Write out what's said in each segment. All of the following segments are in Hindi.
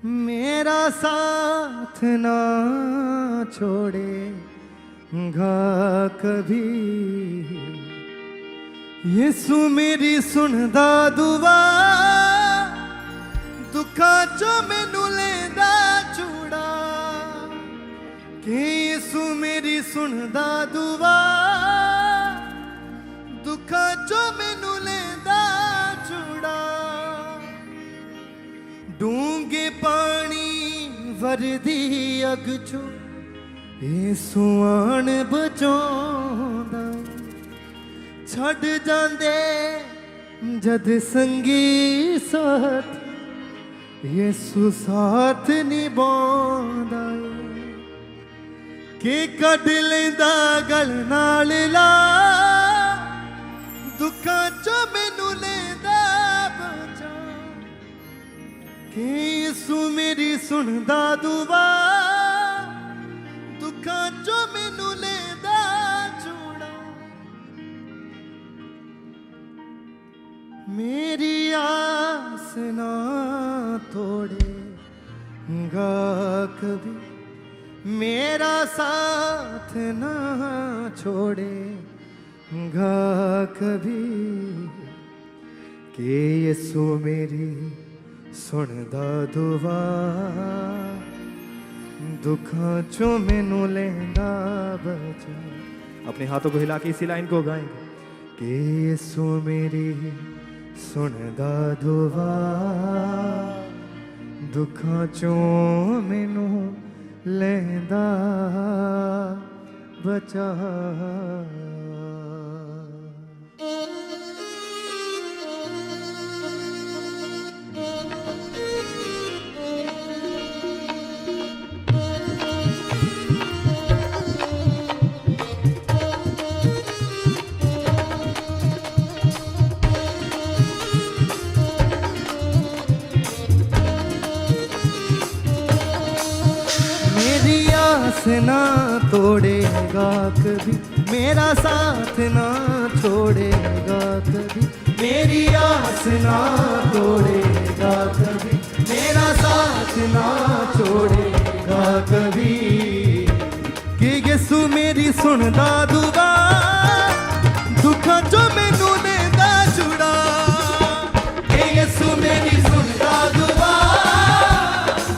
मेरा साथ ना छोड़ेगा कभी। यीशु मेरी सुनदा दुआ, दुखा चो मैनू लेंदा छुड़ा। कि यीशु मेरी सुनदा दुआ, दुखा चो मैनू लेंदा छुड़ा। डूंगे पानी वरदी अग चो यीशु आन बचांदा। छड़ जांदे जद संगी साथ, यीशु साथ निभांदा। के कढ लेंदा गल नाल ला, दुखां चो मैनू लेंदा बचा। कि यीशु मेरी सुनदा दुआ, दुखां चो मैनू लेंदा छुड़ा। मेरी आस ना तोड़ेगा कभी, मेरा साथ ना छोड़ेगा कभी। कि यीशु मेरी सुनदा दुआ, दुखां चो मैनू लेंदा बचा। अपने हाथों को हिला के इसी लाइन को गाएंगे। कि यीशु मेरी सुनदा दुआ, दुखां चो मैनू लेंदा बचा। ना तोड़ेगा कभी, मेरा साथ ना छोड़ेगा कभी। मेरी आस ना तोड़ेगा कभी, मेरा साथ ना छोड़ेगा कभी। कि यीशु मेरी सुनदा दुआ, दुखां चो मैनू लेंदा छुड़ा। कि यीशु मेरी सुनदा दुआ,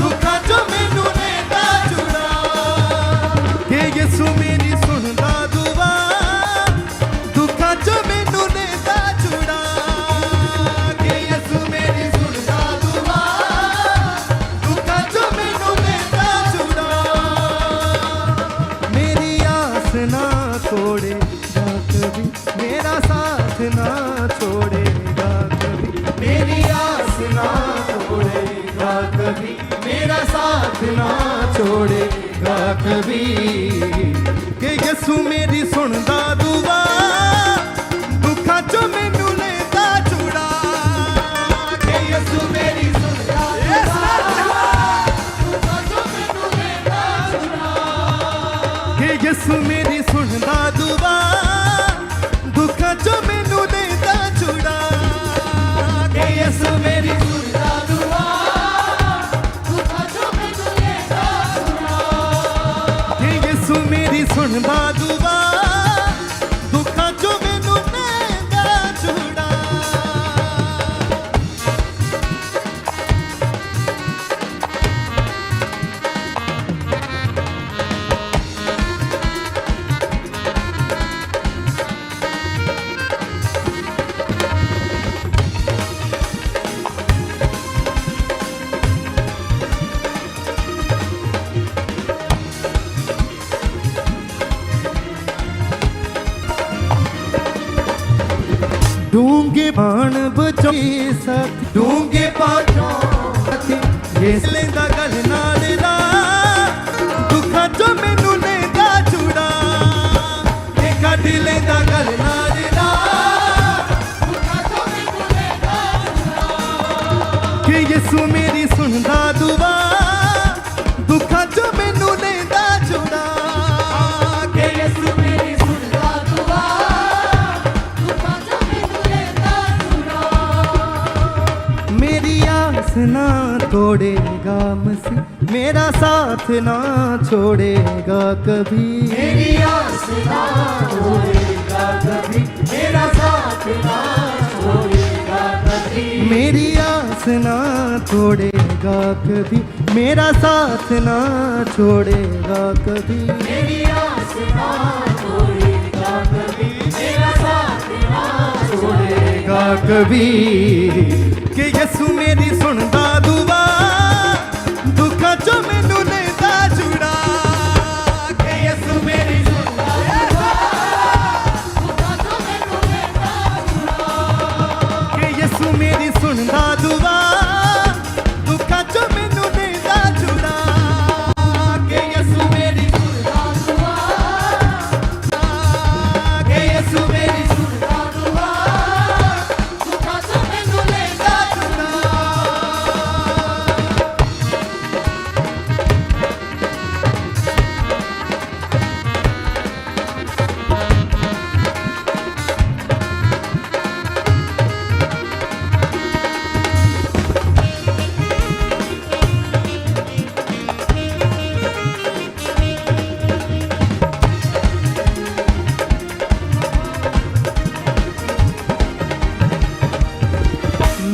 दुखां चो मैनू लेंदा छुड़ा। कि यीशु मेरी सुनदा दुआ, दुखां चो मैनू लेंदा छुड़ा। कि यीशु मेरी सुनदा दुआ, दुखां चो मैनू लेंदा छुड़ा। मेरी आस ना तोड़ेगा कभी, मेरा साथ ना छोड़ेगा कभी। मेरी आस ना तोड़ेगा कभी, मेरा साथ ना छोड़ेगा कभी। कि यीशु मेरी सुनदा दुआ, दुखां चो मैनू लेंदा छुड़ा। कि यीशु मेरी सुनदा दुआ, दुखां चो मैनू लेंदा छुड़ा। कि यीशु मेरी सुनदा दुआ, दुखां चो मैनू लेंदा छुड़ा। कि यीशु मेरी सुनदा दुआ, दुखां चो मैनू लेंदा छुड़ा। कि यीशु मेरी सुनदा दुआ, दुखां चो मैनू लेंदा छुड़ा। डूंगे बाण बचो साथ, डूंगे पाचो साथी। ये लेंदा गल नाल ला, दुखां चो मैनू लेंदा छुड़ा। ये कढ लेंदा गल नाल ला, दुखां चो मैनू लेंदा छुड़ा। कि यीशु मेरी सुनदा दुआ, दुखां चो मैनू लेंदा छुड़ा। कि यीशु मेरी सुनदा दुआ, दुखां चो मैनू लेंदा छुड़ा। मेरी आस ना तोड़ेगा छोड़ेगा मसीह, मेरा साथ ना छोड़ेगा कभी। मेरी आस ना छोड़ेगा कभी, मेरा साथ ना छोड़ेगा कभी। मेरी आस ना छोड़ेगा कभी, मेरा साथ ना छोड़ेगा कभी। मेरी आस ना छोड़ेगा कभी, मेरा साथ ना छोड़ेगा कभी। कि यसू मेरी सुनदा दुआ, दुखा चो मैनू लेंदा जुड़ा। कि यसू मेरी सुनदा दुआ, दुखा चो मैनू लेंदा जुड़ा। कि यसू मेरी सुनदा दुआ, दुखा चो मैनू लेंदा जुड़ा। कि यसू मेरी सुनदा दुआ, कि यसू मेरी सुनदा दुआ, दुखा चो मैनू लेंदा जुड़ा।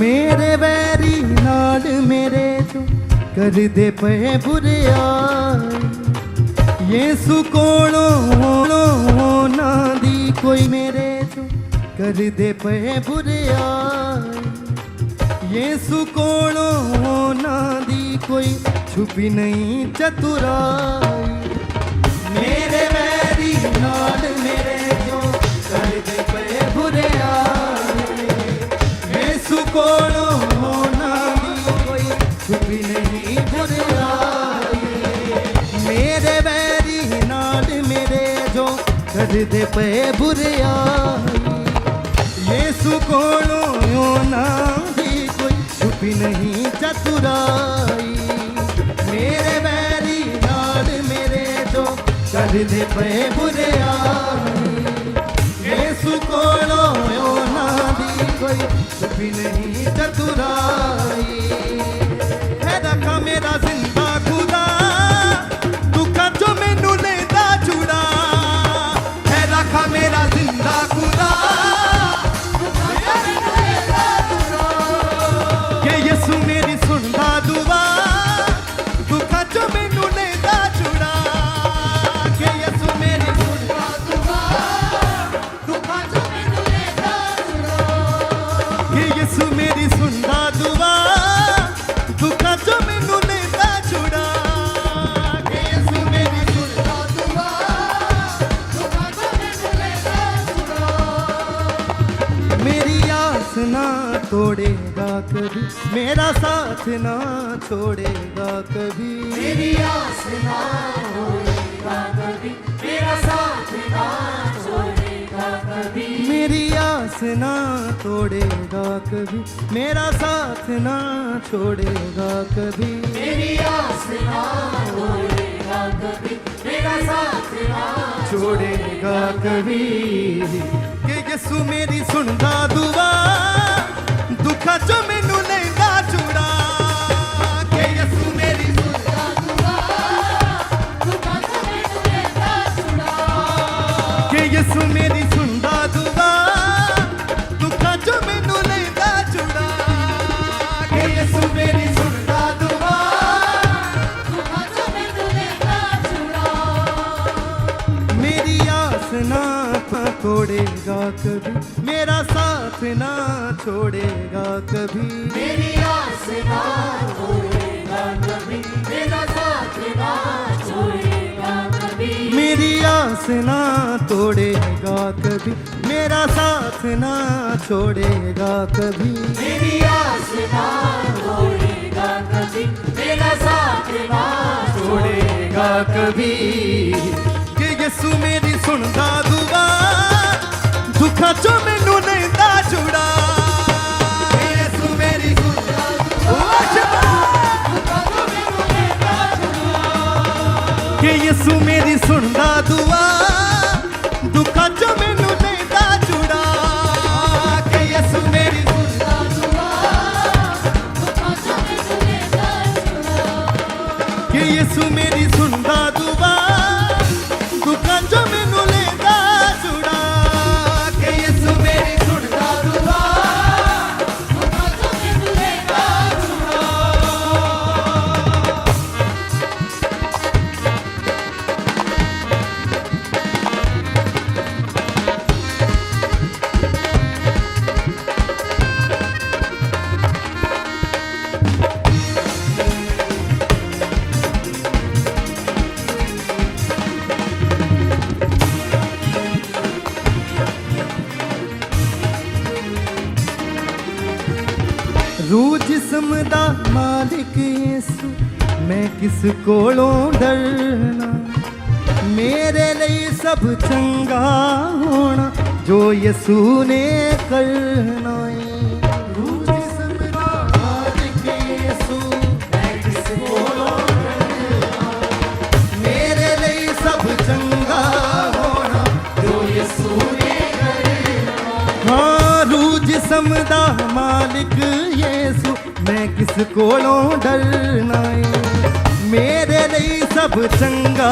मेरे वैरी नाल मेरे जो कर दे पे बुराई, यीशु कोलों ना दी कोई मेरे जो कर दे पे बुराई। यीशु कोलों ना दी कोई छुपी नहीं चतुराई। मेरे वैरी नाल मेरे जो कर दे पे बुराई, यीशु कोलों ना दी कोई छुपी नहीं बुराई। मेरे वैरी नाल मेरे जो कर दे पे बुराई, यीशु कोलों ना दी कोई छुपी नहीं चतुराई। मेरे वैरी नाल मेरे जो कर दे पे बुराई, यीशु कोलों ना दी कोई छुपी नहीं चतुराई। है रखा मेरा जिंदा खुदा, दुखा जो मैनू लेंदा जुड़ा। है रखा मेरा जिंदा खुदा, दुखा जो मैनू लेंदा जुड़ा। कि यसू मेरी सुनदा दुआ, दुखा जो मैनू लेंदा जुड़ा। कि यसू मेरी सुनदा दुआ, दुखा जो मैनू लेंदा जुड़ा। कि यसू मेरी सुनदा दुआ, दुखा जो मैनू लेंदा जुड़ा। कि यसू मेरी सुनदा दुआ, दुखा जो मैनू लेंदा जुड़ा। मेरी आस ना तोड़ेगा कभी, मेरा साथ ना छोड़ेगा कभी। मेरी आस ना छोड़ेगा कभी, मेरा साथ ना छोड़ेगा कभी। मेरी आस ना तोड़ेगा कभी, मेरा साथ ना छोड़ेगा कभी। मेरी आस ना छोड़ेगा कभी, मेरा साथ ना छोड़ेगा कभी। कि यसू मेरी सुनदा दुआ, दुखा जो मैनू लेंदा जुड़ा। कि यसू मेरी सुनदा दुआ, दुखा जो मैनू लेंदा जुड़ा। कि यसू मेरी सुनदा दुआ, दुखा जो मैनू लेंदा जुड़ा। कि यसू मेरी सुनदा दुआ, दुखा जो मैनू लेंदा जुड़ा। मेरी आस ना तोड़ेगा कभी, मेरा साथ ना छोड़ेगा कभी। मेरी आस ना छोड़ेगा कभी, मेरा साथ ना छोड़ेगा कभी। मेरी आस ना तोड़ेगा कभी, मेरा साथ ना छोड़ेगा कभी। मेरी आस ना छोड़ेगा कभी, मेरा साथ ना छोड़ेगा कभी। कि यसू मेरी सुनदा दुआ, दुखा जो मैनू लेंदा जुड़ा। कि यसू मेरी सुनदा दुआ, दुखा जो मैनू लेंदा जुड़ा। कि यसू मेरी सुनदा दुआ, दुखा जो मैनू लेंदा जुड़ा। कि यसू मेरी सुनदा दुआ, दुखा जो मैनू लेंदा जुड़ा। कि यीशु मेरी सुनदा दुआ दुखां चों मैनू लेंदा छुड़ा कि यीशु मेरी सुनदा दुआ दुखां चों मैनू लेंदा छुड़ा रूह जिस्म दा मालिक यीशु मैं किस कोलों डरना मेरे लिए सब चंगा होना जो यीशु ने करना है रूह जिस्म दा मालिक यीशु मैं किस कोलों डरना मेरे लिए सब चंगा होना जो यीशु ने करना हाँ रूह जिस्म दा मालिक यीशु मैं किस कोलों डरना है मेरे लिए सब चंगा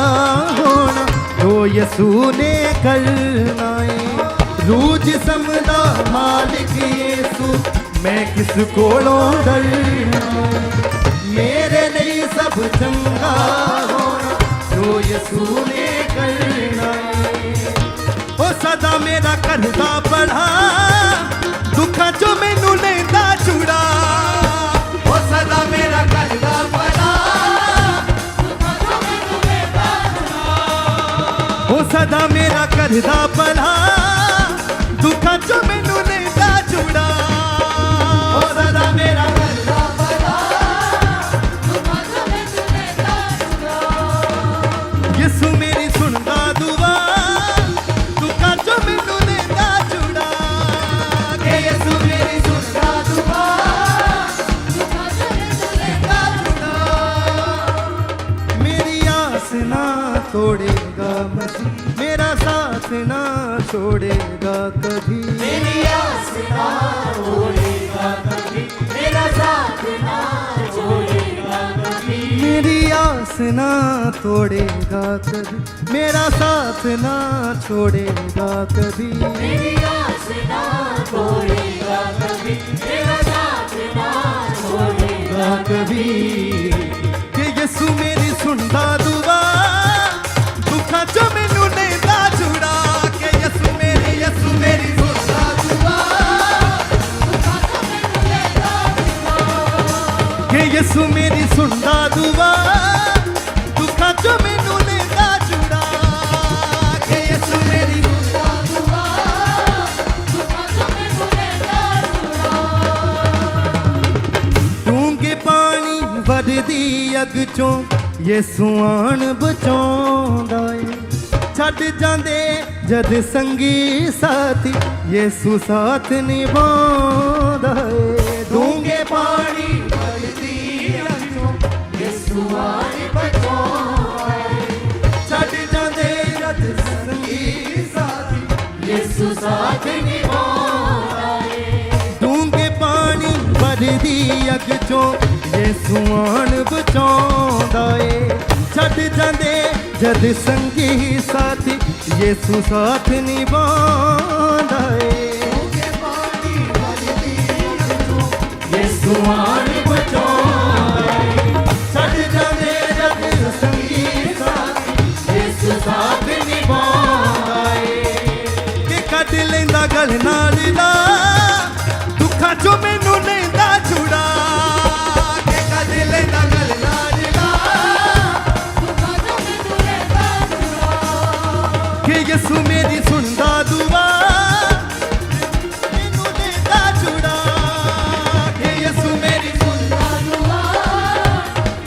होना जो यीशु ने करना है रूह जिस्म दा मालिक यीशु मैं किस कोलों डरना है मेरे लिए सब चंगा होना जो यीशु ने करना है ओ सदा मेरा करदा पढ़ा दुखां चों मैनू लेंदा छुड़ा ओ सदा मेरा करदा पड़ा दुखां चों मैनू लेंदा छुड़ा ओ सदा मेरा करदा पड़ा दुखां चों मैनू लेंदा छुड़ा ओ सदा मेरा करदा पड़ा दुखां चों मैनू लेंदा छुड़ा यीशु मेरी सुनदा दुआ दुखां चों मैनू लेंदा छुड़ा के यीशु मेरी सुनदा दुआ दुखां चों मैनू लेंदा छुड़ा मेरी आस ना तोड़ेगा मसीह मेरा साथ ना छोड़ेगा कभी मेरी आस ना छोड़ेगा कभी मेरा साथ ना छोड़ेगा कभी मेरी आस ना तोड़ेगा कभी मेरा साथ ना छोड़ेगा कभी मेरी आस ना छोड़ेगा कभी मेरा साथ ना छोड़ेगा कभी कि यीशु मेरी सुनदा दुआ दुखां चों मैनू लेंदा छुड़ा कि यीशु मेरी सुनदा दुआ दुखां चों मैनू लेंदा छुड़ा कि यीशु मेरी सुनदा दुआ दुखां चों मैनू लेंदा छुड़ा कि यीशु मेरी सुनदा दुआ दुखां चों मैनू लेंदा छुड़ा डूंगे पानी वरदी अग चों यीशु आण बचाउंदा ਏ छड्ड जांदे जद संगी साथी यीशु साथ निभाउंदा ਏ डूंगे पानी वरदी अग चों यीशु आण बचाउंदा ਏ छड्ड जांदे जद संगी साथी यीशु साथ निभाउंदा ਏ डूंगे पानी वरदी अग चों यीशु आण बचाउंदा ਏ छड्ड जांदे जद संगी साथी यीशु साथ निभाउंदा ਏ यीशु आण बचाउंदा ਏ छड्ड जांदे जद संगी साथी यीशु साथ निभाउंदा ਏ कि कढ लैंदा गल नाल दा दुखां चों मैनू लेंदा छुड़ा कि कढ लैंदा गल नाल दा दुखां चों मैनू लेंदा छुड़ा कि यीशु मेरी सुनदा दुआ मैनू लेंदा छुड़ा कि यीशु मेरी सुनदा दुआ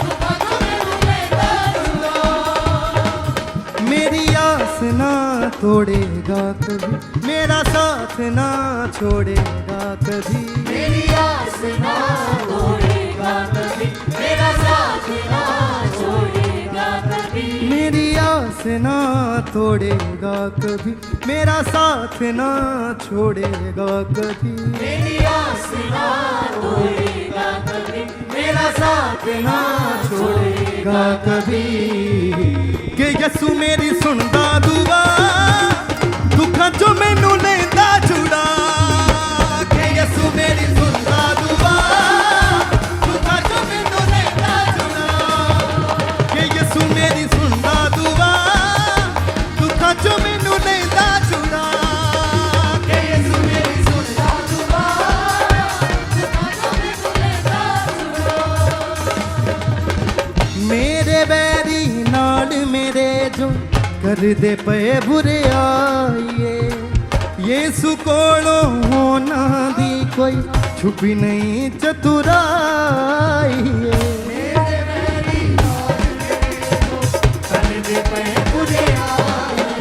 दुखां चों मैनू लेंदा छुड़ा मेरी आस ना तोड़ेगा कभी मेरा साथ ना छोड़ेगा कभी मेरी आस ना तोड़ेगा कभी मेरा साथ ना छोड़ेगा कभी मेरी आस ना तोड़ेगा कभी मेरा साथ ना छोड़ेगा कभी मेरी आस ना तोड़ेगा कभी मेरा साथ ना छोड़ेगा छोड़ेगा कभी कि यसू मेरी सुनदा दुआ दुखा जो मैनू लेंदा छुड़ा कि यसू मेरी सुनदा दुआ दुखा जो मैनू लेंदा छुड़ा कि यसू मेरी सुनदा दुआ दुखा जो मैनू लेंदा छुड़ा कि यसू मेरी सुनदा दुआ दुखा जो मैनू लेंदा छुड़ा मेरे बैरी नाल मेरे जो कर दे पे बुरे आइए यीशु कोलों होना दी कोई छुपी नहीं चतुराई मेरे बैरी नाल मेरे जो कर दे पे बुरे आइए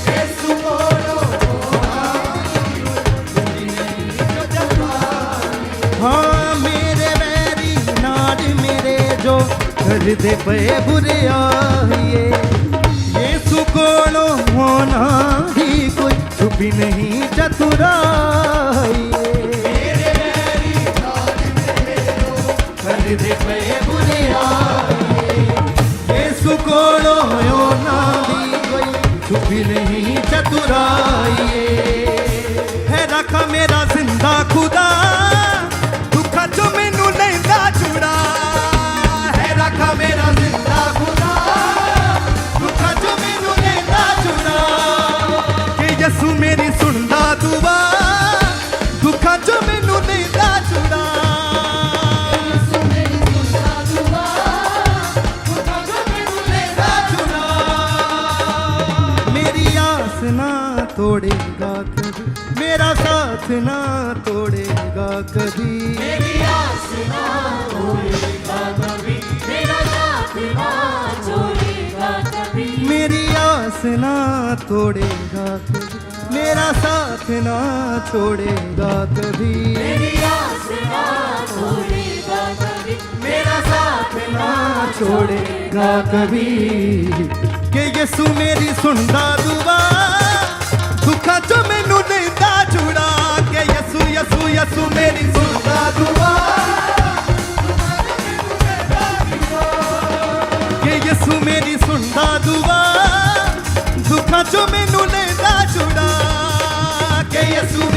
यीशु कोलों होना दी कोई छुपी नहीं चतुराई हाँ मेरे बैरी नाल मेरे जो कर दे पे बुरे आइए यीशु कोलो होना ही कोई छुपी नहीं चतुराई मेरे बैरी नाल मेरे जो कर दे पे बुरे आइए यीशु कोलो होना ही कोई छुपी नहीं चतुराई है रखा मेरा जिंदा खुदा दुखा जो मैनू लेंदा छुड़ा है रखा मेरा जिंदा खुदा दुखा जो मैनू लेंदा छुड़ा कि यसू मेरी सुनदा दुआ दुखा जो मैनू लेंदा छुड़ा यसू मेरी सुनदा दुआ दुखा जो मैनू लेंदा छुड़ा मेरी आस ना तोड़ेगा कभी मेरा साथ ना तोड़ेगा कभी मेरी आस ना तोड़ेगा कभी मेरा साथ ना छोड़ेगा कभी मेरी आस ना तोड़ेगा कभी मेरा साथ ना छोड़ेगा कभी मेरी आस ना तोड़ेगा कभी मेरा साथ ना छोड़ेगा कभी कि यसू मेरी सुनदा दुआ दुखा जो मैनू लेंदा छुड़ा कि यसू यसू यसू मेरी सुनदा दुआ कि यसू मेरी सुनदा दुआ दुखा जो मैनू लेंदा छुड़ा कि यसू